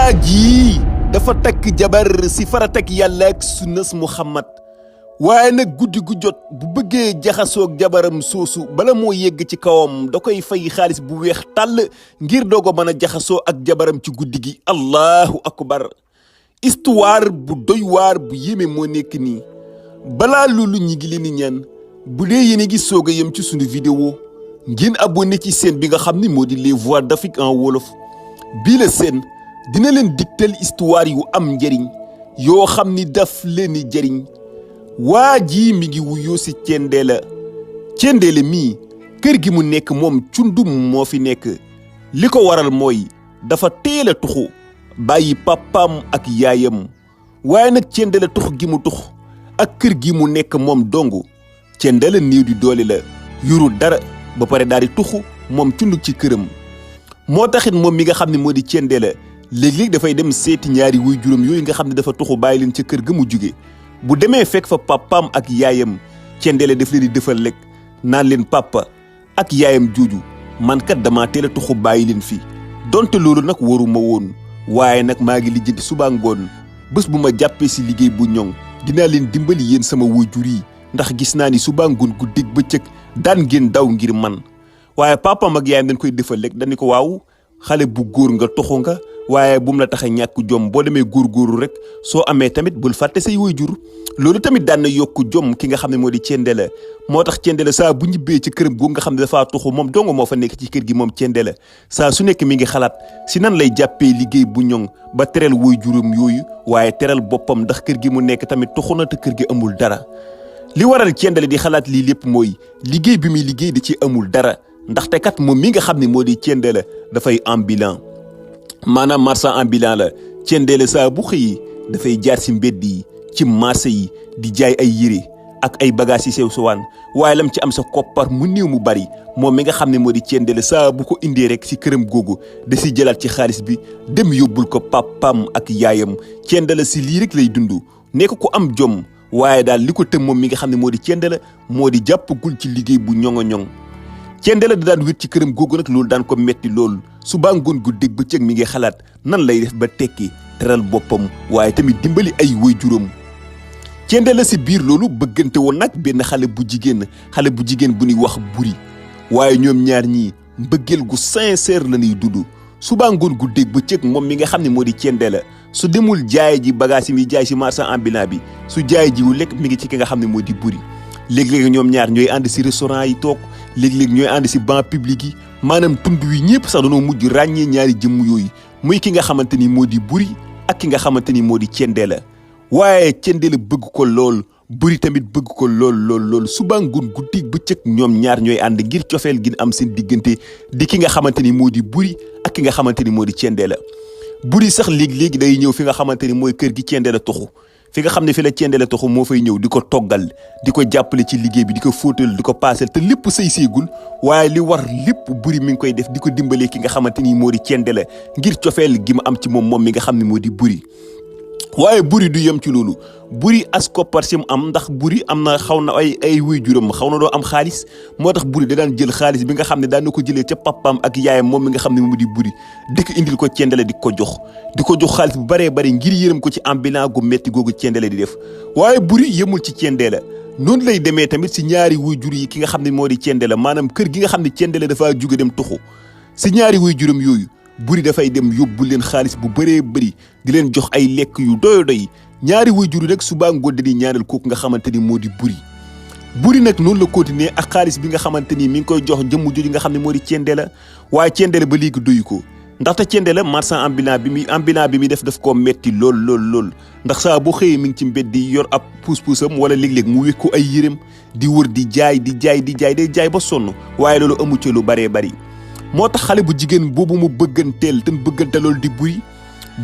waa ji dafa takk jabar si faratak yàlla ak sunnas Muhammad waaye nag guddi gu jot bu bëggee jaxasoog jabaram soosu bala moo yegg ci kawam da koy fay xaalis bu weex tàll ngir doog a mën a jaxasoo ak jabaram ci guddi gi. allahu akbar. histoire bu doy waar bu yéeme moo nekk nii. balaa loolu ñi ngi leen di ñaan bu dee yéen a ngi soog a yem ci sunu vidéo ngeen abonné ci chaîne bi nga xam ni moo di les voix d'Afrique en wolof. bii la seen dina leen digtal histoire yu am njëriñ yoo xam ni daf leen di jëriñ. waa ji mi ngi wuyoo si Thiendella mii kër gi mu nekk moom cundum moo fi nekk. li ko waral mooy dafa teel a tuxu bàyyi papaam ak yaayam waaye nag Thiendella tux gi mu tux ak kër gi mu nekk moom dong Thiendella néew di doole la yuru dara ba pare daal di tuxu moom cundug ci këram. moo taxit moom mi nga xam ne moo di Thiendella léeg-léeg dafay dem seeti ñaari wuy juróom yooyu nga xam ne dafa tuxu bàyyi leen ca kër ga mu jóge. bu demee fekk fa papaam ak yaayam Thiendella daf leen di defal lekk naan leen papa ak yaayam jooju man kat dama teel a tuxu bàyyi leen fi donte loolu nag waruma woon waaye nag maa ngi lijjanti suba ngoon bés bu ma jàppee si liggéey bu ñoŋ dinaa leen dimbali yéen sama waajur yi ndax gis naa ni suba ngoon guddeeg bëccëg daan ngeen daw ngir man. waaye papaam ak yaayam dañ koy defal lekk dañu ko waaw xale bu góor nga toxu nga waaye bu mu la tax a ñàkk jom boo demee góorgóorlu rek soo amee tamit bul fàtte say waajur. loolu tamit daan na yokk jom ki nga xam ne moo di Thiendella moo tax Thiendella saa bu ñibbee ci këram googu nga xam ne dafaa tuxu moom dong moo fa nekk ci kër gi moom Thiendella saa su nekk mi ngi xalaat si nan lay jàppee liggéey bu ñoŋ ba teral waajuram yooyu waaye teral boppam ndax kër gi mu nekk tamit tuxu na te kër gi amul dara. li waral Thiendella di xalaat lii lépp mooy liggéey bi muy liggéey da ci amul dara ndaxte kat moom mi nga xam ne moo di Thiendella dafay ambulant maanaam marchand ambulant la. Thiendella saa bu xëyee dafay jaar si mbedd yi ci marché yi di jaay ay yére ak ay bagages yi sew sowaan waaye lam ci am sa koppar mu néew mu bari moom mi nga xam ne moo di Thiendella saa bu ko indee rek si këram googu da si jëlaat ci xaalis bi dem yóbbul ko papam ak yaayam. Thiendella si lii rek lay dund nekk ko am jom waaye daal li ko tëm moom mi nga xam ne moo di Thiendella moo di jàppagul ci liggéey bu ñoŋ a ñoŋ. Thiendella da daan wét ci këram googu nag loolu daan ko metti lool suba ngoon guddeeg bëccëg mi ngi xalaat nan lay def ba tekki teral boppam waaye tamit dimbali ay waajuram. Thiendella si biir loolu bëggante woon nag benn xale bu jigéen bu ñuy wax Buri waaye ñoom ñaar ñii mbëggeel gu sincère la ñuy dund suba ngoon guddeeg bëccëg moom mi nga xam ne moo di Thiendella su demul jaay ji bagage yi muy jaay si marchand ambulant bi su jaay jiwu lekk mi ngi ci ki nga xam ne moo di Buri. léeg-léeg ñoom ñaar ñooy ànd si restaurant yi toog léeg-léeg ñooy ànd si banc public yi maanaam tund wi ñëpp sax dañoo mujj ràññee ñaari jëmm yooyu muy ki nga xamante ni moo di Buri ak ki nga xamante ni moo di Thiendella. waaye Thiendella bëgg ko lool Buri tamit bëgg ko lool suba ngoon guddi bëccëg ñoom ñaar ñooy ànd ngir cofeel gi am seen diggante di ki nga xamante ni moo di Buri ak ki nga xamante ni moo di Thiendella. Buri sax léegi day ñëw fi nga xamante ni mooy kër gi Thiendella toxu fi nga xam ne fi la Thiendella toxu moo fay ñëw di ko toggal di ko jàppale ci liggéey bi di ko fóotal di ko paasal te lépp say seegul waaye li war lépp Buri mi ngi koy def di ko dimbalee ki nga xamante ni moo di Thiendella ngir cofeel gi mu am ci moom mi nga xam ne moo di Buri. waaye Buri du yem ci loolu Buri as koppar si mu am ndax Buri am na xaw na ay waajuram xaw na doo am xaalis moo tax Buri da daan jël xaalis bi nga xam ne daan na ko jëlee ca papaam ak yaayam moom mi nga xam ne mu di Buri di ko indil ko Thiendella di ko jox xaalis bu baree bari ngir yërëm ko ci ambulant gu metti googu Thiendella di def. waaye Buri yemul ci Thiendella noonu lay demee tamit si ñaari waajur yi ki nga xam ne moo di Thiendella maanaam kër gi nga xam ne Thiendella dafaa jóge dem tuxu si ñaari waajuram yooyu Buri dafay dem yóbbu leen xaalis bu bëree bëri di leen jox ay lekk yu doy ñaari waajur yi rek suba ngoon di ñaanal kooku nga xamante ni moo di Buri nag noonu la continuer ak xaalis bi nga xamante ni mi ngi koy jox jëmm jooju nga xam ne moo di Thiendella waaye Thiendella ba léegi doyu ko ndaxte Thiendella marchand ambulant bi muy def daf koo metti lool ndax saa boo xëyee mi ngi ci mbedd di yor ab puus-puusam wala léeg-léeg mu wékku ay yërëm di wër di jaay day jaay ba sonn waaye loolu amu ci lu baree bari. moo tax xale bu jigéen boobu mu bëgganteel te bëggante loolu di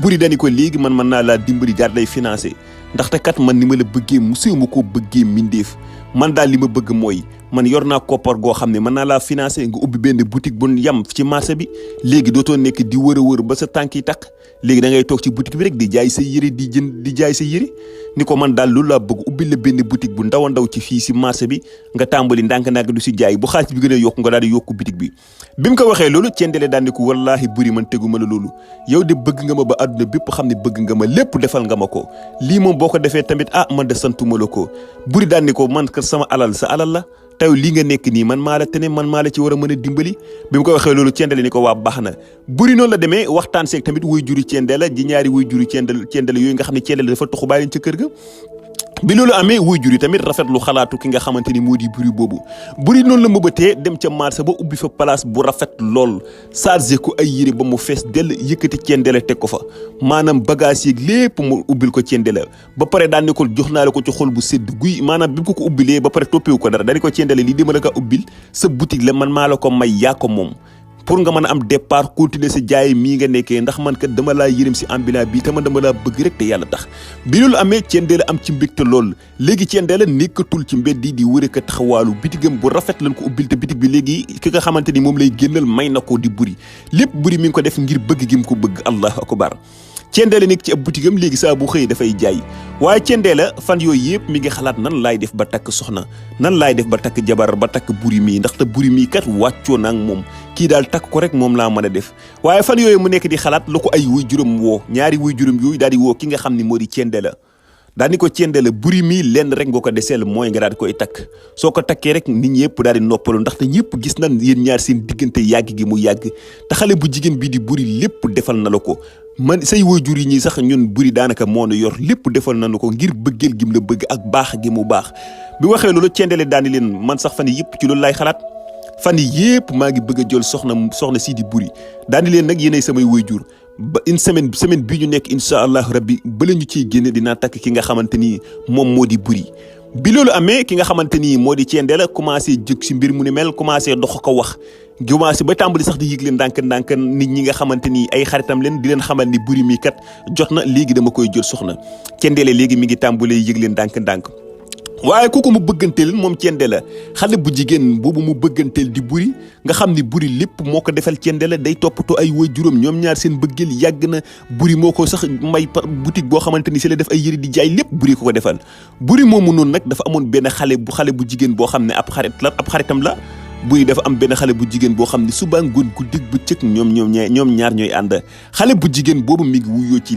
Buri dañu ko léegi man mën naa laa dimbali daal lay financé ndaxte kat man ni ma la bëggee mu siw ma koo bëggee mindeef man daal li ma bëgg mooy man yor naa koppar goo xam ne mën naa laa financer nga ubbi benn boutique bu yam ci marché bi léegi dootoo nekk di wër a wër ba sa tànk yi takk léegi da ngay toog ci boutique bi rek di jaay sa yére di jënd di jaay sa yére ni ko man daal loolu laa bëgg ubbi la benn boutique bu ndaw a ndaw ci fii si marché bi nga tàmbali ndànk-ndànk du si jaay bu xaalis bi gën a yokk nga daal di yokku boutique bi mu ko waxee loolu Thiendella daan ni ko wallaahi Boury man teguma la loolu yow de bëgg nga ma ba àdduna bépp xam ne bëgg nga ma lépp defal nga ma ko lii moom boo ko defee tamit man de santuma la ko Boury daan ni ko man kat sama alal sa alal la taw lii nga nekk nii man maa la tene man maa la ci war a mën a dimbali bi mu ko waxee loolu Thiendella ni ko waa baax na Boury noonu la demee waxtaan seeg tamit wuy juri Thiendella ji ñaari wuy juri Thiendella yooyu nga xam ne Thiendella dafa toxu bàyyi leen ca kër ga bi loolu amee wuy juri tamit rafetlu xalaatu ki nga xamante ni moo di Boury boobu Boury noonu la mëbatee dem ca marché ba ubbi fa place bu rafet lool chargé ko ay yére ba mu fees dell yëkkati Thiendella teg ko fa maanaam bagage yeeg lépp mu ubbil ko Thiendella ba pare daan ne ko jox naa la ko ci xol bu sedd guy maanaam bi mu ko ubbilee ba pare toppewu ko dara dañu ko Thiendella lii dama la ko ubbil sa boutique la man maa la ko may yaa ko moom pour nga mën a am départ continuer si jaay mii nga nekkee ndax man kat dama laa yërëm si ambulant bi te man dama laa bëgg rek te yàlla tax bi loolu amee Thiendella am ci mbégte lool léegi Thiendella nekkatul ci mbedd yi di wër ak taxawaalu bitigam bu rafet lañ ko ubbil te bitig bi léegi ki nga xamante ni moom lay génnal may na ko di Boury lépp Boury mi ngi ko def ngir bëgg gi mu ko bëgg allahu akbar Thiendella nekk ci ab butigam léegi saa bu xëy dafay jaay waaye Thiendella fan yooyu yëpp mi ngi xalaat nan laay def ba takk soxna nan laay def ba takk jabar ba takk Boury mii ndaxte Boury mii kat wàccoo na ak moom kii daal takk ko rek moom laa mën a def waaye fan yooyu mu nekk di xalaat la ko ay wuy juróom woo ñaari wuy juróom yooyu daal di woo ki nga xam ne moo di Thiendella daal ni ko Thiendella Boury mii lenn rek nga ko deseel mooy nga daal di koy takk soo ko takkee rek nit ñi yëpp daal di noppalu ndaxte ñëpp gis nañ yéen ñaar seen diggante yàgg gi mu yàgg te xale bu jigéen bii di Boury lépp defal na la ko man say waajur yi ñii sax ñun Boury daanaka moo nu yor lépp defal nañu ko ngir bëggeel gi mu la bëgg ak baax gi mu baax bi waxee loolu Thiendella daani leen man sax fan yëpp ci loolu laay xalaat fan yëpp maa ngi bëgg a jël soxna sii di Boury daani leen nag yéenay samay waajur ba une semaine bii ñu nekk incha allah rabbi bala ñu ciy génne dinaa takk ki nga xamante ni moom moo di Boury bi loolu amee ki nga xamante ni moo di Thiendella commencé jóg si mbir mu ni mel commencé dox ko wax commencé ba tàmbali sax di yëg leen ndànk nit ñi nga xamante ni ay xaritam leen di leen xamal ni Boury mii kat jot na léegi dama koy jël soxna Thiendella léegi mi ngi tàmbalee yëg leen ndànk waaye kooku mu bëgganteel moom Thiendella xale bu jigéen boobu mu bëgganteel di Boury nga xam ni Boury lépp moo ko defal Thiendella day toppatoo ay waajuram ñoom ñaar seen bëggeel yàgg na Boury moo ko sax may boutique boo xamante ni si la def ay yëre di jaay lépp Boury ko defal Boury moomu noonu nag dafa amoon benn xale bu jigéen boo xam ne ab xaritam la Boury dafa am benn xale bu jigéen boo xam ne suba ngoon guddeeg bëccëg ñoom ñaar ñooy ànd xale bu jigéen boobu mi ngi wuyoo ci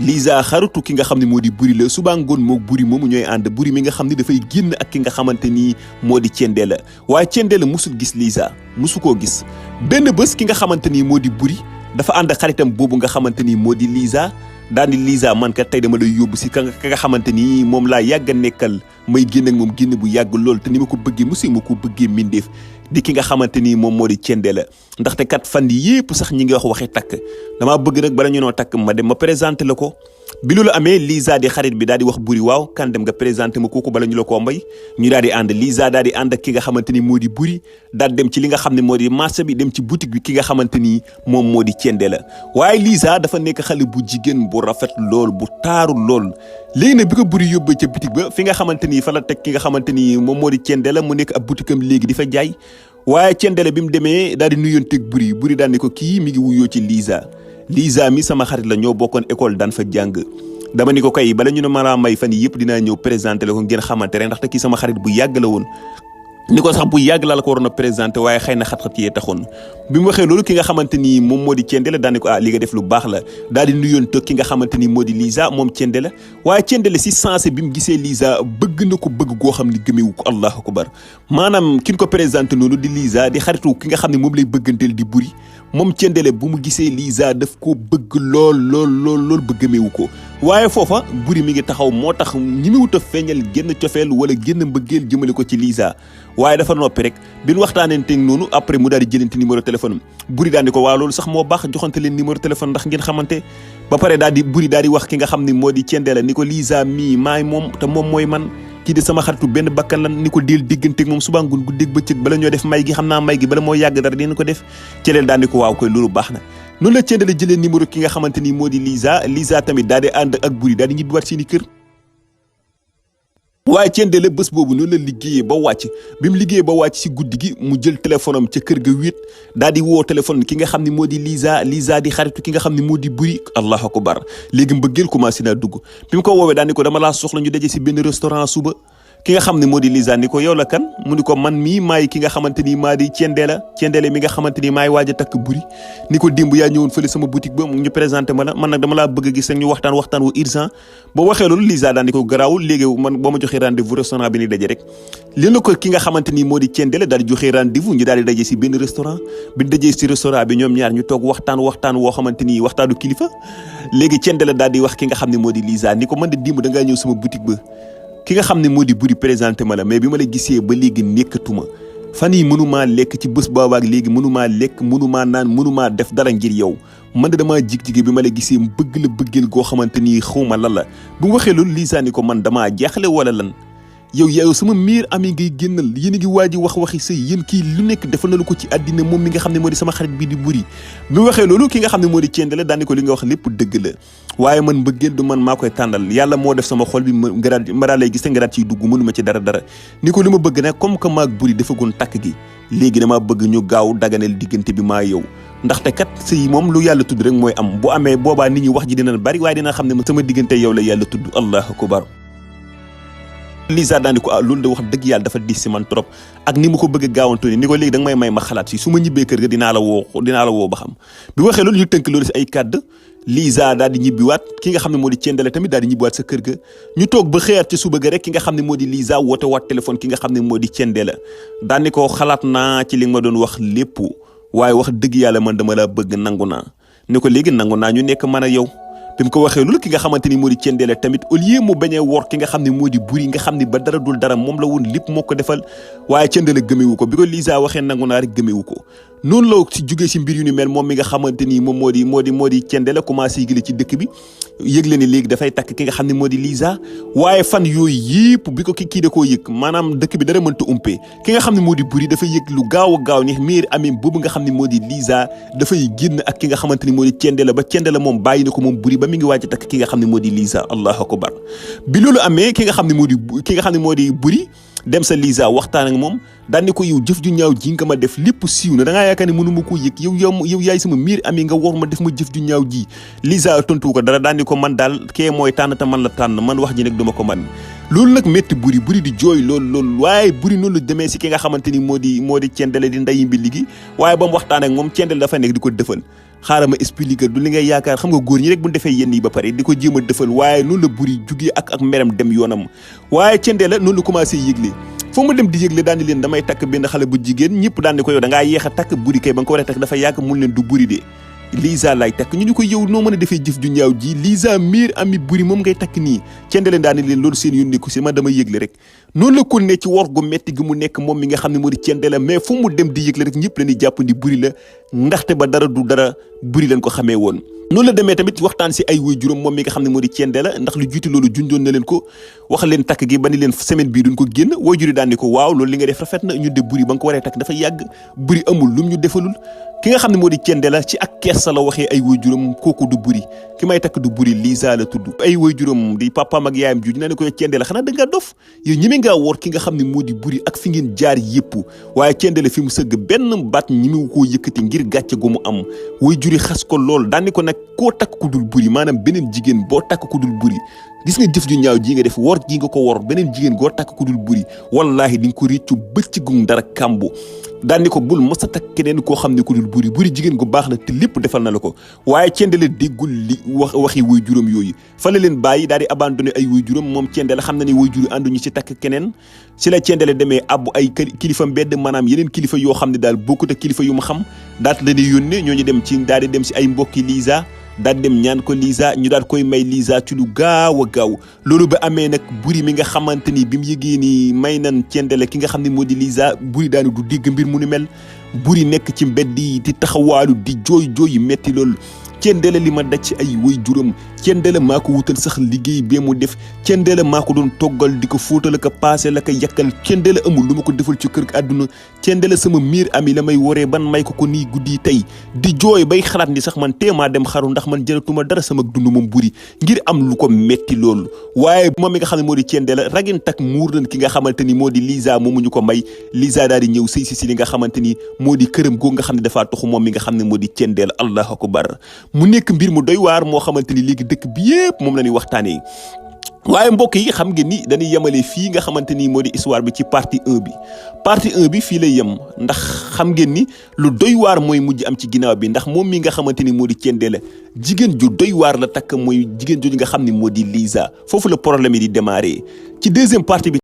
Lisa xaritu ki nga xam ne moo di Boury la suba ngoon moog Boury moomu ñooy ànd Boury mi nga xam ne dafay génn ak ki nga xamante ni moo di Thiendella waaye Thiendella musul gis Lisa musu koo gis benn bés ki nga xamante ni moo di Boury dafa ànd ak xaritam boobu nga xamante ni moo di Lisa daal di Lisa man kat tey dama lay yóbbu si ka nga xamante ni moom laa yàgg a nekkal may génn ak moom génn bu yàgg lool te ni ma ko bëggee musi ma ko bëggee mindeef di ki nga xamante ni moom moo di Thiendella ndaxte kat fan yi yëpp sax ñi ngi wax waxi takk damaa bëgg nag bala ñu noo takk ma dem ma présenté la ko bi loolu amee Lisa di xarit bi daal di wax Boury waaw kan dem nga présenté ma kooku bala ñu la koo mbay ñu daal di ànd Lisa daal di ànd ak ki nga xamante ni moo di Boury daal dem ci li nga xam ne moo di marché bi dem ci boutique bi ki nga xamante ni moom moo di Thiendella waaye Lisa dafa nekk xale bu jigéen bu rafet lool bu taaru lool léegi nag bi ko Boury yóbbee ca boutique ba fi nga xamante ni fa la teg ki nga xamante ni moom moo di Thiendella mu nekk ab boutique am léegi di fa jaay waaye Thiendella bi mu demee daal di nuyonteeg Boury daal ne ko kii mi ngi wuyoo ci Lisa mi sama xarit la ñoo bokkoon école daan fa jàng dama ni ko kay bala ñu ne ma may fan yii yëpp dinaa ñëw présenté la ko ngeen xamante rek ndaxte kii sama xarit bu yàgg la woon ni ko sax bu yàgg laa la ko waroon a présenté waaye xëy na xat-xat yee taxoon bi mu waxee loolu ki nga xamante ni moom moo di Thiendella daan ne ko li nga def lu baax la daal di nuyoon toog ki nga xamante ni moo di Lisa moom Thiendella waaye Thiendella si sensé bi mu gisee Lisa bëgg na ko bëgg goo xam ni gëmewu ko allahu akbar maanaam ki ñu ko présenté noonu di Lisa di xaritu ki nga xam ne moom lay bëgganteel di Boury moom Thiendella bu mu gisee Lisa daf ko bëgg lool ba gëmewu ko waaye foofa Boury mi ngi taxaw moo tax ñi mu wut a feeñal génn cofeel wala génn mbëggeel jëmale ko ci Lisa waaye dafa noppi rek bi ñu waxtaanee teg noonu après mu daal di jëlante numéro téléphone am Boury daal di ko waa loolu sax moo baax joxante leen numéro téléphone ndax ngeen xamante ba pare daal di Boury daal di wax ki nga xam ne moo di Thiendella ni ko Lisa mii maay moom te moom mooy man kii de sama xaritu benn bakkan lan ni ko deel digganteeg moom suba ngoon guddeeg bëccëg bala ñoo def may gi xam naa may gi bala moo yàgg dara dinañ ko def Thiendella daal di ko waaw koy loolu baax na noonu la Thiendella jëlee numéro ki nga xamante ni moo di Lisa tamit daal di ànd ak Boury daal di ñibbiwaat seeni kër waaye Thiendella bés boobu noonu la liggéeyee ba wàcc bi mu liggéeyee ba wàcc si guddi gi mu jël téléphone am ca kër ga wéet daal di woo téléphone ki nga xam ne moo di Lisa di xaritu ki nga xam ne moo di Buri allahu akbar léegi mbëggeel commencé naa dugg bi mu ko woowee daal ni ko dama laa soxla ñu daje si benn restaurant suba ki nga xam ne moo di Lisa ni ko yow la kan mu ni ko man mii maay ki nga xamante ni maa di Thiendella mi nga xamante ni maay waaj a takk Buri ni ko démb yaa ñëwoon fële sama boutique ba ñu présenté ma la man nag dama laa bëgg a gis rek ñu waxtaan wu urgent boo waxee loolu Lisa daan di ko garaawul léegi man boo ma joxee rendez-vous restaurant bi ni daje rek li na ko ki nga xamante ni moo di Thiendella daal di joxee rendez-vous ñu daal di daje si benn restaurant bi dajee si restaurant bi ñoom ñaar ñu toog waxtaan woo xamante ni waxtaanu kilifa léegi Thiendella daal di wax ki nga xam ne moo di Lisa ni ko man de démb da ngaa ñëw sama boutique ba ki nga xam ne moo di Buri présenté ma la mais bi ma la gisee ba léegi nekkatuma fan yi mënumaa lekk ci bés boobaak léegi mënumaa lekk mënumaa naan mënumaa def dara ngir yow man de damaa jig-jige bi ma la gisee bëgg la bëggeel goo xamante ni xawma lan la bu mu waxee loolu Lisa ni ko man damaa jaaxle wala lan yow sama meilleur ami ngay génnal yéen a ngi waaj wax waxi sëy yéen kii lu nekk defal na lu ko ci àddina moom mi nga xam ne moo di sama xarit bi di Buri bi mu waxee loolu ki nga xam ne moo di Thiendella daal ni ko li nga wax lépp dëgg la waaye man mbëggeel du man maa koy tàndal yàlla moo def sama xol bi ma daal lay gis te nga daal ciy dugg mënuma ci dara ni ko li ma bëgg nag comme que maag Buri defagun takk gi léegi dama bëgg ñu gaaw daganeel diggante bi maa yow ndaxte kat sëy moom lu yàlla tudd rek mooy am bu amee boobaa nit ñi wax ji dina bari waaye dina xam ne sama diggante yow la yàlla tudd allahu akbar Lisa daal di ko loolu de wax dëgg yàlla dafa diis si man trop ak ni ma ko bëgg a gaawantu ni ko léegi da nga may ma xalaat si su ma ñibbee kër ga dinaa la woo ba xam bi waxee loolu ñu tënk loolu si ay kàddu Lisa daal di ñibbiwaat ki nga xam ne moo di Thiendella tamit daal di ñibbiwaat sa kër ga ñu toog ba xëyaat ci suba ga rek ki nga xam ne moo di Lisa woote waat téléphone ki nga xam ne moo di Thiendella daal di ko xalaat naa ci li nga ma doon wax lépp waaye wax dëgg yàlla man dama la bëgg nangu naa ni ko léegi nangu naa ñu nekk man a yow bi mu ko waxee loolu ki nga xamante ni moo di Thiendella tamit au lieu mu bañ a wor ki nga xam ne moo di Buri nga xam ne ba dara dul dara moom la woon lépp moo ko defal waaye Thiendella gëmewu ko bi ko Lisa waxee nangu naa rek gëmewu ko noonu la si jugee si mbir yu ni mel moom mi nga xamante ni moom moo di Thiendella commencé yëgle ci dëkk bi yëgle ni léegi dafay takk ki nga xam ne moo di Lisa waaye fan yooyu yëpp bi ko kii da koo yëg maanaam dëkk bi dara mënta umpee ki nga xam ne moo di Buri dafa yëg lu gaaw a gaaw ni meilleur ami boobu nga xam ne moo di Lisa dafay génn ak ki nga xamante ni moo di Thiendella ba Thiendella moom bàyyi na ko moom Buri ba mi ngi waaj a takk ki nga xam ne moo di Lisa allahu akbar bi loolu amee ki nga xam ne moo di Buri dem sa Lisa waxtaan ak moom daan ni ko yow jëf ju ñaaw ji nga ma def lépp siiw na da ngaa yaakaar ne mënu ma koo yëg yow yaay sama miir ami nga war ma def ma jëf ju ñaaw ji Lisa tontu ko dara daan ni ko man daal kee mooy tànn te man la tànn man wax ji nag duma ko man loolu nag métti Buri di jooy loolu waaye Buri noonu la demee si ki nga xamante ni moo di Thiendella di ndeyi mbi ligi waaye ba mu waxtaan ak moom Thiendella dafa nekk di ko dëfal xaaral ma expliquer du li ngay yaakaar xam nga góor ñi rek bu ñu defee yenn yi ba pare di ko jéem a dëfal waaye noonu la Buri jugee ak meram dem yoonam waaye Thiendella noonu la commencé yëgle foo mu dem di yëgle daan di leen damay takk benn xale bu jigéen ñëpp daan di ko yow da ngaa yéex a takk Buri kay ba nga ko war a takk dafa yàgg mun leen du Buri de Lisa lay takk ñu ni ko yow noo mën a defee jëf ju ñaaw ji Lisa miir ami Buri moom ngay takk nii Thiendella daan di leen loolu seen yoon nekku si man dama yëgle rek noonu la kon ne ci wor gu metti gi mu nekk moom mi nga xam ne moo di Thiendella mais fu mu dem di yëgle rek ñëpp la ñuy jàpp ni Buri la ndaxte ba dara du dara Buri lañ ko xamee woon noonu la demee tamit waxtaan si ay waajuram moom mi nga xam ne moo di Thiendella ndax lu jiitu loolu junjoon na leen ko wax leen takk gi ba ni leen semaine bii duñ ko génn waajur yi daan ni ko waaw loolu li nga def rafet na ñu de Buri ba nga ko waree takk dafa yàgg Buri amul lum ñu defalul ki nga xam ne moo di Thiendella ci ak kersa la waxee ay waajuram kooku du Buri ki may takk du Buri Lisa la tudd ay waajuram di papaam ak yaayam ju dina ne ko Thiendella xanaa da ngaa dof yow ñeme ngaa woor ki nga xam ne moo di Buri ak fi ngeen jaar yëpp waaye Thiendella fi mu sëgg benn baat ñi koo yëkkati ngir gàcce gu mu am waajur yi xas ko lool daan ni ko nag koo takk ku dul Buri maanaam beneen jigéen boo takk ku dul Buri gis nga jëf ju ñaaw ji nga def wor ji nga ko wor beneen jigéen goo takk ku dul Buri wallahi di nga ko réccu bëccëgum dara kàmbu daan ni ko bul mos a takk keneen koo xam ne ku dul Buri jigéen gu baax la te lépp defal na la ko waaye Thiendella déggul li waxi waajuram yooyu fa la leen bàyyi daal di abandonné ay waajuram moom Thiendella xam na ne waajur ànduñu ci takk keneen si la Thiendella demee abbu ay kilifa mbedd maanaam yeneen kilifa yoo xam ne daal bokkut ak kilifa yu ma xam daat la di yónnee ñooñu dem ci daal di dem si ay mbokki Lisa daal dem ñaan ko Lisa ñu daal koy may Lisa ci lu gaaw a gaaw loolu ba amee nag Buri mi nga xamante ni bi mu yëgee ni may nan Thiendella ki nga xam ne moo di Lisa Buri daanu du dégg mbir mu ni mel Buri nekk ci mbedd yi di taxawaalu di jooy yu metti loolu Thiendella li ma daj ci ay way juram Thiendella maa ko wutal sax liggéey bee mu def Thiendella maa ko doon toggal di ko fóotal ak paase la ko yàkkal Thiendella amul lu ma ko defal ci kër àdduna Thiendella sama miir ami la may waree ban may ko nii guddi tey di jooy bay xalaat ni sax man teemaa dem xaru ndax man jëratuma dara sama dund moom buri ngir am lu ko metti loolu waaye moom mi nga xam ne moo di Thiendella ragin tak muur nañ ki nga xamante ni moo di Lisa moomu ñu ko may Lisa daal di ñëw sëy si li nga xamante ni moo di këram googu nga xam ne dafaa toxu moom mi nga xam ne moo di Thiendella allahu akbar mu nekk mbir mu doy waar moo xamante ni léegi dëkk bi yépp moom la ñuy waxtaanee waaye mbokk yi xam ngeen ni dañuy yemale fii nga xamante ni moo di histoire bi ci partie 1 bi partie 1 bi fii lay yem ndax xam ngeen ni lu doy waar mooy mujj am ci ginnaaw bi ndax moom mi nga xamante ni moo di Thiendella jigéen ju doy waar la takk mooy jigéen jooju nga xam ni moo di Lisa foofu la problème yi di démarrer ci deuxième partie bi